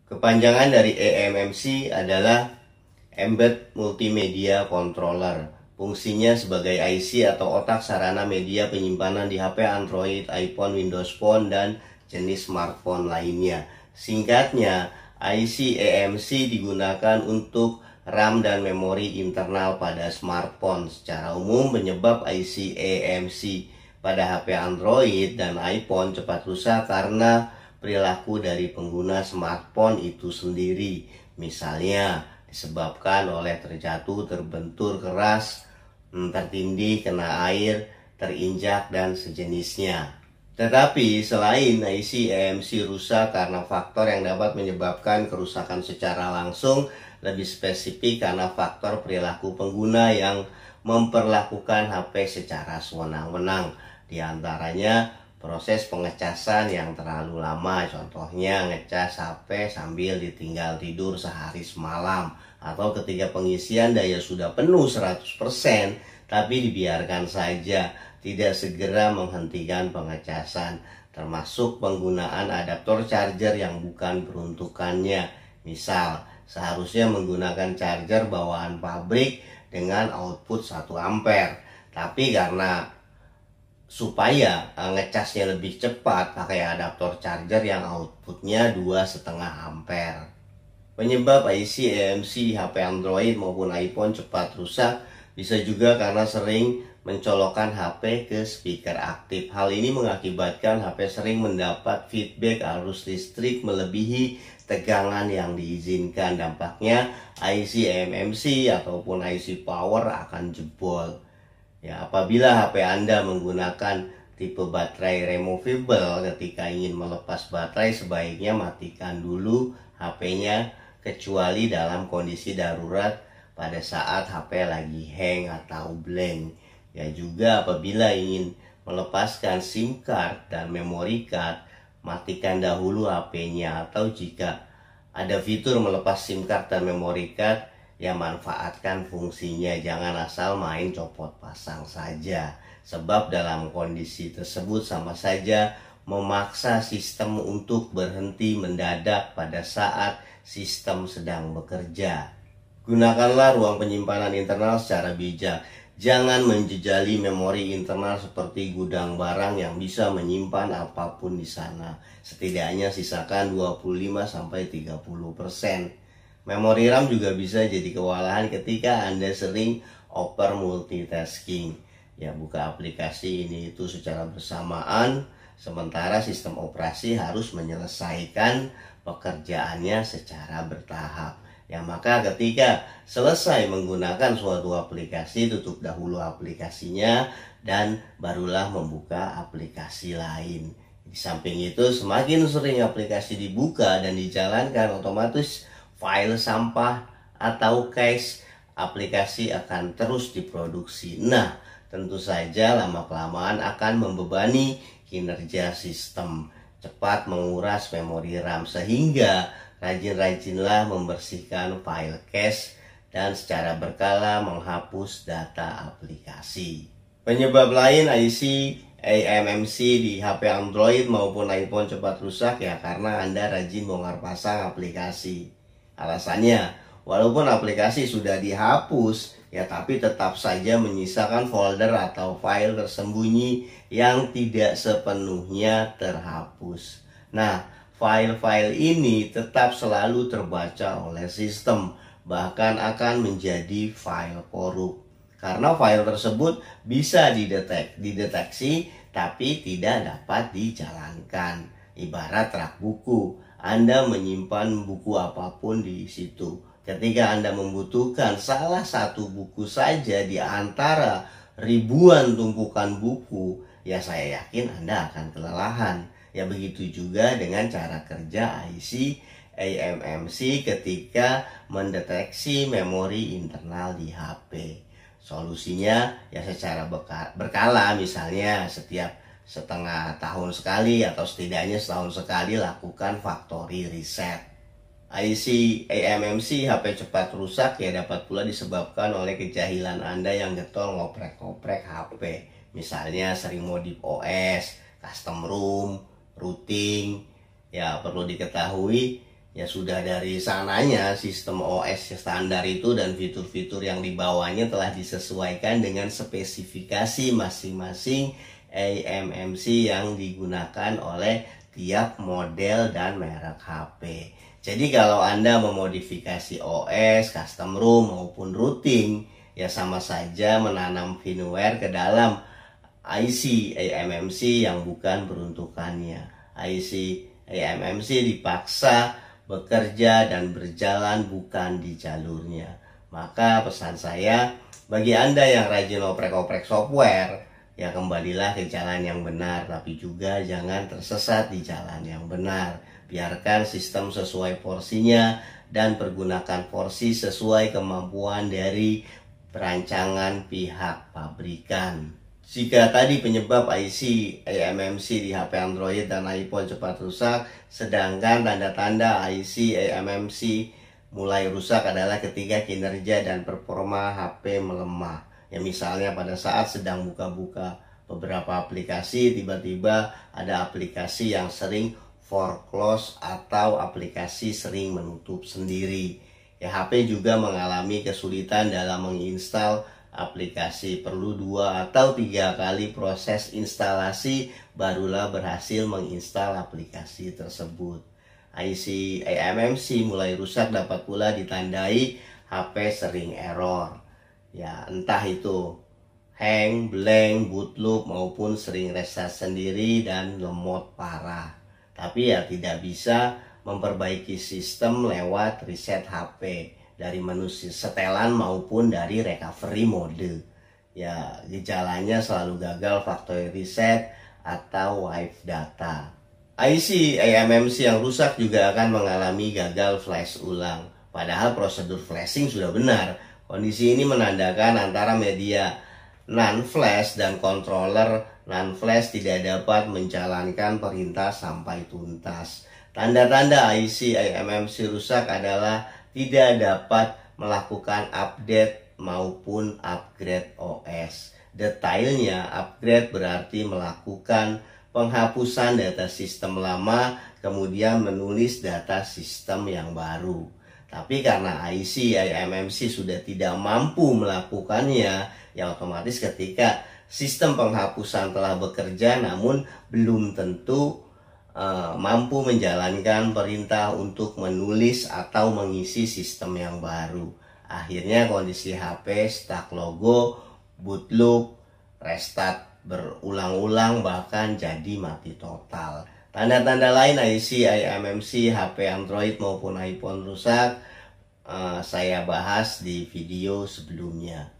Kepanjangan dari eMMC adalah Embed Multimedia Controller. Fungsinya sebagai IC atau otak sarana media penyimpanan di HP Android, iPhone, Windows Phone, dan jenis smartphone lainnya. Singkatnya, IC eMMC digunakan untuk RAM dan memori internal pada smartphone. Secara umum, penyebab IC eMMC pada HP Android dan iPhone cepat rusak karena perilaku dari pengguna smartphone itu sendiri. Misalnya, disebabkan oleh terjatuh, terbentur keras, tertindih, kena air, terinjak, dan sejenisnya. Tetapi selain IC eMMC rusak karena faktor yang dapat menyebabkan kerusakan secara langsung, lebih spesifik karena faktor perilaku pengguna yang memperlakukan HP secara sewenang-wenang. Di antaranya proses pengecasan yang terlalu lama, contohnya ngecas HP sambil ditinggal tidur sehari semalam, atau ketika pengisian daya sudah penuh 100% tapi dibiarkan saja, tidak segera menghentikan pengecasan, termasuk penggunaan adaptor charger yang bukan peruntukannya. Misal, seharusnya menggunakan charger bawaan pabrik dengan output 1 ampere, tapi karena supaya ngecasnya lebih cepat pakai adaptor charger yang outputnya 2,5 ampere. Penyebab IC eMMC HP Android maupun iPhone cepat rusak bisa juga karena sering mencolokkan HP ke speaker aktif. Hal ini mengakibatkan HP sering mendapat feedback arus listrik melebihi tegangan yang diizinkan. Dampaknya IC eMMC ataupun IC power akan jebol. Ya, apabila HP Anda menggunakan tipe baterai removable, ketika ingin melepas baterai sebaiknya matikan dulu HP-nya kecuali dalam kondisi darurat pada saat HP lagi hang atau blank. Ya, juga apabila ingin melepaskan SIM card dan memory card, matikan dahulu HP-nya, atau jika ada fitur melepas SIM card dan memory card, ya manfaatkan fungsinya, jangan asal main copot pasang saja. Sebab dalam kondisi tersebut sama saja memaksa sistem untuk berhenti mendadak pada saat sistem sedang bekerja. Gunakanlah ruang penyimpanan internal secara bijak. Jangan menjejali memori internal seperti gudang barang yang bisa menyimpan apapun di sana. Setidaknya sisakan 25-30%. Memori RAM juga bisa jadi kewalahan ketika Anda sering over multitasking. Ya, buka aplikasi ini itu secara bersamaan, sementara sistem operasi harus menyelesaikan pekerjaannya secara bertahap. Ya, maka ketika selesai menggunakan suatu aplikasi, tutup dahulu aplikasinya dan barulah membuka aplikasi lain. Di samping itu, semakin sering aplikasi dibuka dan dijalankan, otomatis file sampah atau cache aplikasi akan terus diproduksi. Nah, tentu saja lama-kelamaan akan membebani kinerja sistem, cepat menguras memori RAM, sehingga rajin-rajinlah membersihkan file cache dan secara berkala menghapus data aplikasi. Penyebab lain IC eMMC di HP Android maupun iPhone cepat rusak ya karena Anda rajin bongkar pasang aplikasi. Alasannya, walaupun aplikasi sudah dihapus, ya tapi tetap saja menyisakan folder atau file tersembunyi yang tidak sepenuhnya terhapus. Nah, file-file ini tetap selalu terbaca oleh sistem, bahkan akan menjadi file korup. Karena file tersebut bisa dideteksi, tapi tidak dapat dijalankan. Ibarat rak buku, Anda menyimpan buku apapun di situ. Ketika Anda membutuhkan salah satu buku saja di antara ribuan tumpukan buku, ya saya yakin Anda akan kelelahan. Ya begitu juga dengan cara kerja IC eMMC ketika mendeteksi memori internal di HP. Solusinya ya secara berkala, misalnya setiap setengah tahun sekali atau setidaknya setahun sekali lakukan factory reset. IC eMMC HP cepat rusak ya dapat pula disebabkan oleh kejahilan Anda yang getol ngoprek-ngoprek HP. Misalnya sering modif OS, custom ROM, routing. Ya perlu diketahui Ya sudah dari sananya sistem OS standar itu dan fitur-fitur yang dibawanya telah disesuaikan dengan spesifikasi masing-masing eMMC yang digunakan oleh tiap model dan merek HP. Jadi kalau Anda memodifikasi OS, custom ROM maupun routing, ya sama saja menanam firmware ke dalam IC eMMC yang bukan peruntukannya. IC eMMC dipaksa bekerja dan berjalan bukan di jalurnya. Maka pesan saya bagi Anda yang rajin oprek-oprek software, ya kembalilah ke jalan yang benar, tapi juga jangan tersesat di jalan yang benar. Biarkan sistem sesuai porsinya dan pergunakan porsi sesuai kemampuan dari perancangan pihak pabrikan. Jika tadi penyebab IC eMMC di HP Android dan iPhone cepat rusak, sedangkan tanda-tanda IC eMMC mulai rusak adalah ketika kinerja dan performa HP melemah. Ya misalnya pada saat sedang buka-buka beberapa aplikasi, tiba-tiba ada aplikasi yang sering foreclose atau aplikasi sering menutup sendiri. Ya HP juga mengalami kesulitan dalam menginstal aplikasi, perlu 2 atau 3 kali proses instalasi barulah berhasil menginstal aplikasi tersebut. IC eMMC mulai rusak dapat pula ditandai HP sering error. Ya entah itu hang, blank, boot loop maupun sering restart sendiri dan lemot parah. Tapi ya tidak bisa memperbaiki sistem lewat reset HP dari menu setelan maupun dari recovery mode. Ya gejalanya selalu gagal factory reset atau wipe data. IC eMMC yang rusak juga akan mengalami gagal flash ulang. Padahal prosedur flashing sudah benar. Kondisi ini menandakan antara media non-flash dan controller non-flash tidak dapat menjalankan perintah sampai tuntas. Tanda-tanda IC eMMC rusak adalah tidak dapat melakukan update maupun upgrade OS. Detailnya, upgrade berarti melakukan penghapusan data sistem lama, kemudian menulis data sistem yang baru. Tapi karena IC eMMC sudah tidak mampu melakukannya, ya otomatis ketika sistem penghapusan telah bekerja namun belum tentu mampu menjalankan perintah untuk menulis atau mengisi sistem yang baru. Akhirnya kondisi HP stuck logo, boot loop, restart berulang-ulang bahkan jadi mati total. Tanda-tanda lain IC eMMC HP Android maupun iPhone rusak saya bahas di video sebelumnya.